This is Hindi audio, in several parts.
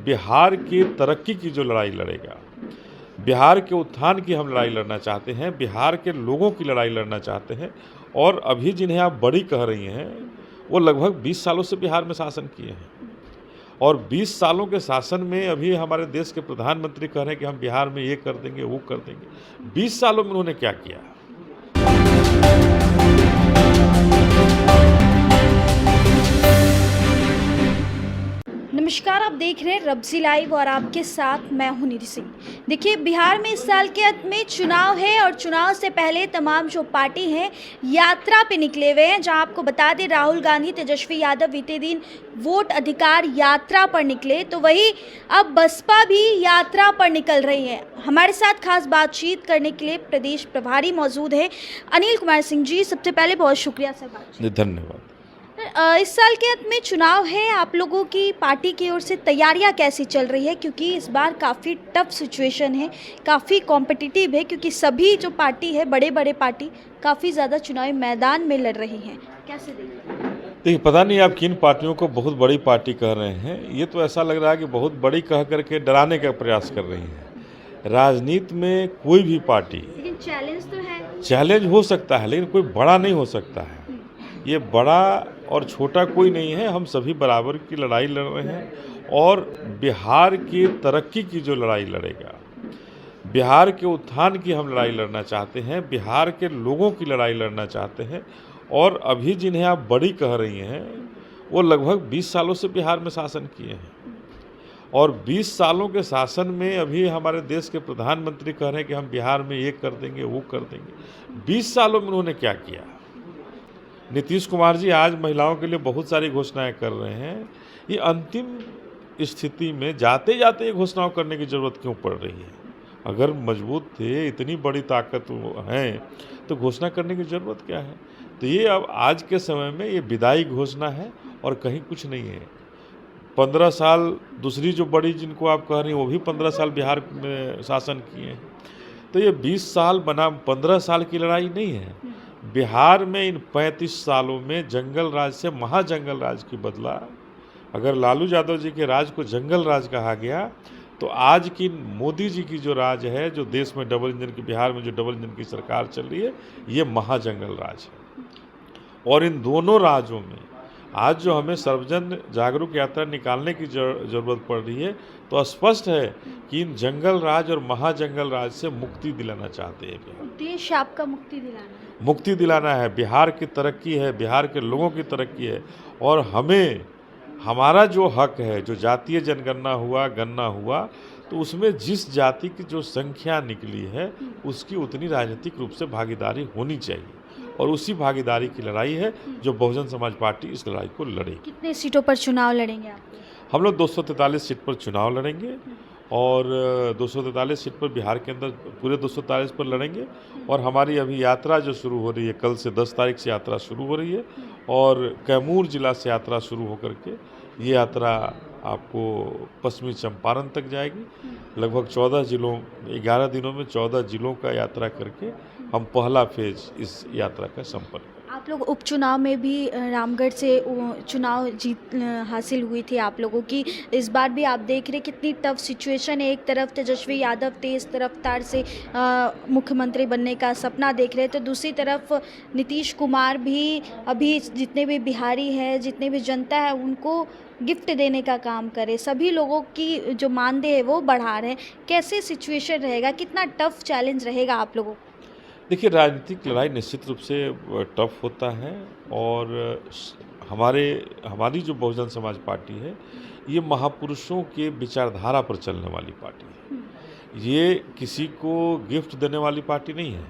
बिहार की तरक्की की जो लड़ाई लड़ेगा, बिहार के उत्थान की हम लड़ाई लड़ना चाहते हैं, बिहार के लोगों की लड़ाई लड़ना चाहते हैं। और अभी जिन्हें आप बड़ी कह रही हैं, वो लगभग 20 सालों से बिहार में शासन किए हैं। और 20 सालों के शासन में अभी हमारे देश के प्रधानमंत्री कह रहे हैं कि हम बिहार में ये कर देंगे, वो कर देंगे। 20 सालों में उन्होंने क्या किया? नमस्कार, आप देख रहे हैं रब्जी लाइव और आपके साथ मैं हूं निधि सिंह। देखिए, बिहार में इस साल के अंत में चुनाव है और चुनाव से पहले तमाम जो पार्टी हैं यात्रा पे निकले हुए हैं। जहां आपको बता दें, राहुल गांधी, तेजस्वी यादव बीते दिन वोट अधिकार यात्रा पर निकले, तो वही अब बसपा भी यात्रा पर निकल रही है। हमारे साथ खास बातचीत करने के लिए प्रदेश प्रभारी मौजूद है अनिल कुमार सिंह जी। सबसे पहले बहुत शुक्रिया सर बातचीत। धन्यवाद। इस साल के अंत में चुनाव है, आप लोगों की पार्टी की ओर से तैयारियां कैसी चल रही है? क्योंकि इस बार काफ़ी टफ सिचुएशन है, काफ़ी कॉम्पिटिटिव है, क्योंकि सभी जो पार्टी है, बड़े बड़े पार्टी काफ़ी ज़्यादा चुनावी मैदान में लड़ रही हैं। कैसे देखिए, पता नहीं आप किन पार्टियों को बहुत बड़ी पार्टी कह रहे हैं। ये तो ऐसा लग रहा है कि बहुत बड़ी कह करके डराने का प्रयास कर रही हैं। राजनीति में कोई भी पार्टी, लेकिन चैलेंज तो है। चैलेंज हो सकता है, लेकिन कोई बड़ा नहीं हो सकता है। ये बड़ा और छोटा कोई नहीं है, हम सभी बराबर की लड़ाई लड़ रहे हैं। और बिहार की तरक्की की जो लड़ाई लड़ेगा, बिहार के उत्थान की हम लड़ाई लड़ना चाहते हैं, बिहार के लोगों की लड़ाई लड़ना चाहते हैं। और अभी जिन्हें आप बड़ी कह रही हैं, वो लगभग 20 सालों से बिहार में शासन किए हैं। और 20 सालों के शासन में अभी हमारे देश के प्रधानमंत्री कह रहे हैं कि हम बिहार में ये कर देंगे, वो कर देंगे। 20 सालों में उन्होंने क्या किया? नीतीश कुमार जी आज महिलाओं के लिए बहुत सारी घोषणाएं कर रहे हैं। ये अंतिम स्थिति में जाते जाते ये घोषणाओं करने की ज़रूरत क्यों पड़ रही है? अगर मजबूत थे, इतनी बड़ी ताकत हैं, तो घोषणा करने की ज़रूरत क्या है? तो ये अब आज के समय में ये विदाई घोषणा है और कहीं कुछ नहीं है। 15 साल दूसरी जो बड़ी जिनको आप कह रही हैं, वो भी 15 साल बिहार में शासन किए हैं। तो ये 20 साल बना 15 साल की लड़ाई नहीं है। बिहार में इन 35 सालों में जंगल राज से महाजंगल राज की बदला। अगर लालू यादव जी के राज को जंगल राज कहा गया, तो आज की मोदी जी की जो राज है, जो देश में डबल इंजन की, बिहार में जो डबल इंजन की सरकार चल रही है, ये महाजंगल राज है। और इन दोनों राज्यों में आज जो हमें सर्वजन जागरूक यात्रा निकालने की जरूरत पड़ रही है, तो स्पष्ट है कि इन जंगल राज और महाजंगल राज से मुक्ति दिलाना चाहते हैं बिहार। उद्देश्य आपका मुक्ति दिलाना है। मुक्ति दिलाना है, बिहार की तरक्की है, बिहार के लोगों की तरक्की है। और हमें हमारा जो हक है, जो जातीय जनगणना हुआ, गणना हुआ, तो उसमें जिस जाति की जो संख्या निकली है, उसकी उतनी राजनीतिक रूप से भागीदारी होनी चाहिए। और उसी भागीदारी की लड़ाई है जो बहुजन समाज पार्टी इस लड़ाई को लड़ेगी। कितने सीटों पर चुनाव लड़ेंगे आप? हम लोग 243 सीट पर चुनाव लड़ेंगे और 243 सीट पर बिहार के अंदर पूरे 243 पर लड़ेंगे। और हमारी अभी यात्रा जो शुरू हो रही है, कल से 10 तारीख से यात्रा शुरू हो रही है और कैमूर जिला से यात्रा शुरू होकर के ये यात्रा आपको पश्चिमी चंपारण तक जाएगी। लगभग 14 जिलों, 11 दिनों में 14 जिलों का यात्रा करके हम पहला फेज इस यात्रा का संपन्न। आप लोग उपचुनाव में भी रामगढ़ से चुनाव जीत हासिल हुई थी आप लोगों की। इस बार भी आप देख रहे कितनी टफ सिचुएशन है। एक तरफ तेजस्वी यादव तेज रफ्तार से मुख्यमंत्री बनने का सपना देख रहे, तो दूसरी तरफ नीतीश कुमार भी अभी जितने भी बिहारी हैं, जितने भी जनता है, उनको गिफ्ट देने का काम करे, सभी लोगों की जो मानदेय है वो बढ़ा रहे हैं। कैसे सिचुएशन रहेगा, कितना टफ चैलेंज रहेगा आप लोगों को? देखिए, राजनीतिक लड़ाई निश्चित रूप से टफ होता है। और हमारी जो बहुजन समाज पार्टी है, ये महापुरुषों के विचारधारा पर चलने वाली पार्टी है। ये किसी को गिफ्ट देने वाली पार्टी नहीं है,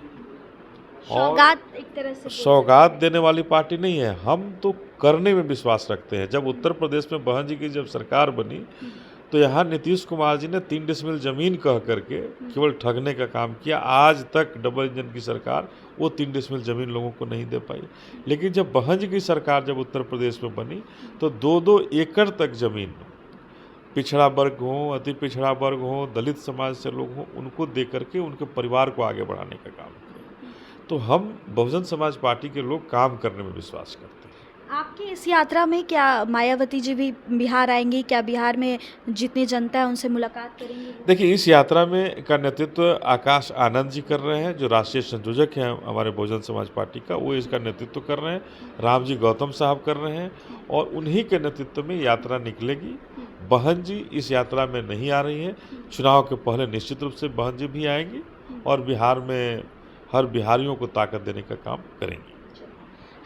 सौगात एक तरह से सौगात देने वाली पार्टी नहीं है। हम तो करने में विश्वास रखते हैं। जब उत्तर प्रदेश में बहन जी की जब सरकार बनी, तो यहाँ नीतीश कुमार जी ने 3 डिसमिल जमीन कह करके केवल ठगने का काम किया। आज तक डबल इंजन की सरकार वो 3 डिसमिल जमीन लोगों को नहीं दे पाई। लेकिन जब बहन जी की सरकार जब उत्तर प्रदेश में बनी, तो 2-2 एकड़ तक जमीन पिछड़ा वर्ग हो, अति पिछड़ा वर्ग हो, दलित समाज से लोग हों, उनको दे करके उनके परिवार को आगे बढ़ाने का काम किया। तो हम बहुजन समाज पार्टी के लोग काम करने में विश्वास करते हैं। आपकी इस यात्रा में क्या मायावती जी भी बिहार आएंगी? क्या बिहार में जितनी जनता है उनसे मुलाकात करेंगी? देखिए, इस यात्रा में का नेतृत्व आकाश आनंद जी कर रहे हैं, जो राष्ट्रीय संयोजक हैं हमारे बहुजन समाज पार्टी का, वो इसका नेतृत्व कर रहे हैं। राम जी गौतम साहब कर रहे हैं और उन्हीं के नेतृत्व में यात्रा निकलेगी। बहन जी इस यात्रा में नहीं आ रही हैं। चुनाव के पहले निश्चित रूप से बहन जी भी आएंगी और बिहार में हर बिहारियों को ताकत देने का काम करेंगी।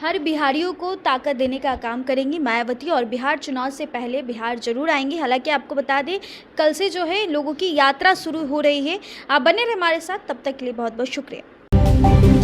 हर बिहारियों को ताकत देने का काम करेंगी मायावती और बिहार चुनाव से पहले बिहार जरूर आएंगी। हालांकि आपको बता दें, कल से जो है लोगों की यात्रा शुरू हो रही है। आप बने रहे हमारे साथ, तब तक के लिए बहुत बहुत शुक्रिया।